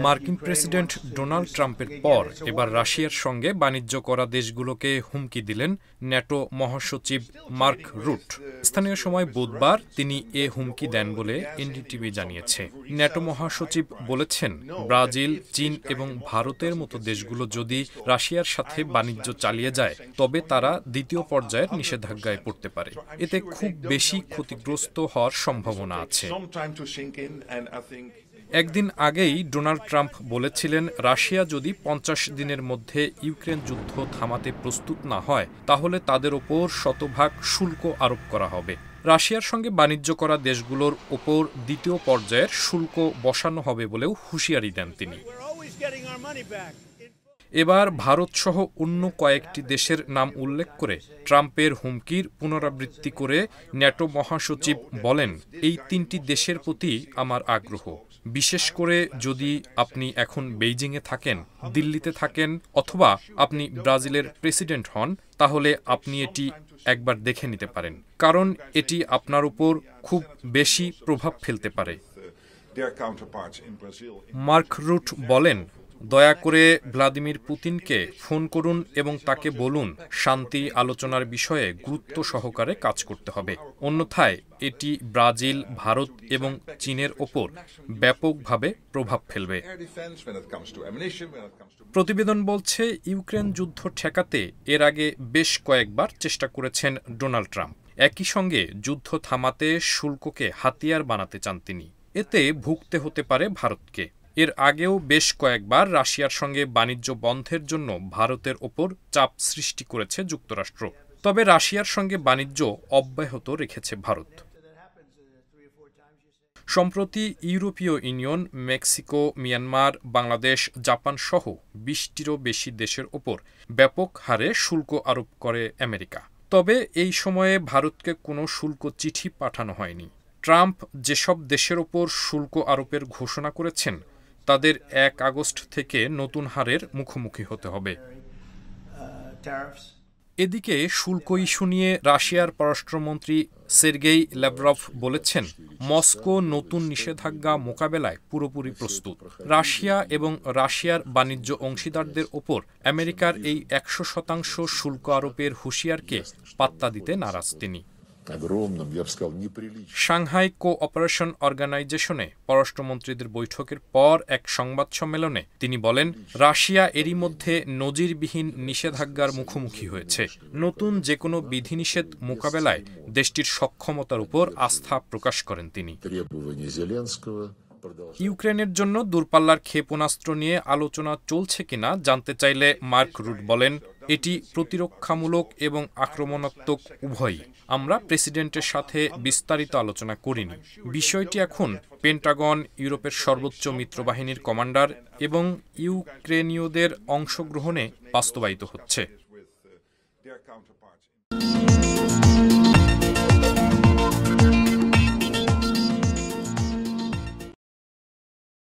মার্কিন president Donald ট্রাম্পের পর এবার রাশিয়ার সঙ্গে বাণিজ্য করা দেশগুলোকে হুমকি দিলেন ন্যাটো মহাসচিব মার্ক রুট। স্থানীয় সময় বুধবার তিনি এ হুমকি দেন বলে এনডিটিভি জানিয়েছে। ন্যাটো মহাসচিব বলেছেন, ব্রাজিল, চীন এবং ভারতের মতো দেশগুলো যদি রাশিয়ার সাথে বাণিজ্য চালিয়ে যায় তবে তারা দ্বিতীয় পর্যায়ের নিষেধাজ্ঞায় পড়তে পারে। এতে খুব বেশি ক্ষতিগ্রস্ত হওয়ার সম্ভাবনা আছে। একদিন আগেই ডোনাল্ড ট্রাম্প বলেছিলেন, রাশিয়া যদি ৫০ দিনের মধ্যে ইউক্রেন যুদ্ধ থামাতে প্রস্তুত না হয় তাহলে তাদের ওপর শতভাগ শুল্ক আরোপ করা হবে। রাশিয়ার সঙ্গে বাণিজ্য করা দেশগুলোর ওপর দ্বিতীয় পর্যায়ের শুল্ক বসানো হবে বলেও হুঁশিয়ারি দেন তিনি। এবার ভারতসহ অন্য কয়েকটি দেশের নাম উল্লেখ করে ট্রাম্পের হুমকির পুনরাবৃত্তি করে ন্যাটো মহাসচিব বলেন, এই ৩টি দেশের প্রতি আমার আগ্রহ, বিশেষ করে যদি আপনি এখন বেইজিংয়ে থাকেন, দিল্লিতে থাকেন অথবা আপনি ব্রাজিলের প্রেসিডেন্ট হন, তাহলে আপনি এটি একবার দেখে নিতে পারেন, কারণ এটি আপনার উপর খুব বেশি প্রভাব ফেলতে পারে। মার্ক রুট বলেন, দয়া করে ভ্লাদিমির পুতিনকে ফোন করুন এবং তাকে বলুন শান্তি আলোচনার বিষয়ে গুরুত্ব সহকারে কাজ করতে হবে, অন্যথায় এটি ব্রাজিল, ভারত এবং চীনের ওপর ব্যাপকভাবে প্রভাব ফেলবে। প্রতিবেদন বলছে, ইউক্রেন যুদ্ধ ঠেকাতে এর আগে বেশ কয়েকবার চেষ্টা করেছেন ডোনাল্ড ট্রাম্প। একই সঙ্গে যুদ্ধ থামাতে শুল্ককে হাতিয়ার বানাতে চান তিনি। এতে ভুগতে হতে পারে ভারতকে। এর আগেও বেশ কয়েকবার রাশিয়ার সঙ্গে বাণিজ্য বন্ধের জন্য ভারতের ওপর চাপ সৃষ্টি করেছে যুক্তরাষ্ট্র। তবে রাশিয়ার সঙ্গে বাণিজ্য অব্যাহত রেখেছে ভারত। সম্প্রতি ইউরোপীয় union, Mexico, Myanmar, Bangladesh, Japan সহ ২০টিরও বেশি দেশের ওপর ব্যাপক হারে শুল্ক আরোপ করে আমেরিকা। তবে এই সময়ে ভারতকে কোনো শুল্ক চিঠি পাঠানো হয়নি। ট্রাম্প যেসব দেশের ওপর শুল্ক আরোপের ঘোষণা করেছেন তাদের ১ আগস্ট থেকে নতুন হারের মুখোমুখি হতে হবে। এদিকে শুল্ক ইস্যু নিয়ে রাশিয়ার পররাষ্ট্রমন্ত্রী সের্গেই ল্যাভরভ বলেছেন, মস্কো নতুন নিষেধাজ্ঞা মোকাবেলায় পুরোপুরি প্রস্তুত। রাশিয়া এবং রাশিয়ার বাণিজ্য অংশীদারদের ওপর আমেরিকার এই ১০০% শুল্ক আরোপের হুঁশিয়ারকে পাত্তা দিতে নারাজ তিনি। সাংহাই কোঅপারেশন অর্গানাইজেশনে পররাষ্ট্রমন্ত্রীদের বৈঠকের পর এক সংবাদ সম্মেলনে তিনি বলেন, রাশিয়া এরই মধ্যে নজিরবিহীন নিষেধাজ্ঞার মুখোমুখি হয়েছে। নতুন যে কোনো বিধিনিষেধ মোকাবেলায় দেশটির সক্ষমতার উপর আস্থা প্রকাশ করেন তিনি। ইউক্রেনের জন্য দূরপাল্লার ক্ষেপণাস্ত্র নিয়ে আলোচনা চলছে কিনা জানতে চাইলে মার্ক রুট বলেন, এটি প্রতিরক্ষামূলক এবং আক্রমণাত্মক উভয়ই। আমরা প্রেসিডেন্টের সাথে বিস্তারিত আলোচনা করিনি। বিষয়টি এখন পেন্টাগন, ইউরোপের সর্বোচ্চ মিত্রবাহিনীর কমান্ডার এবং ইউক্রেনীয়দের অংশগ্রহণে বাস্তবায়িত হচ্ছে।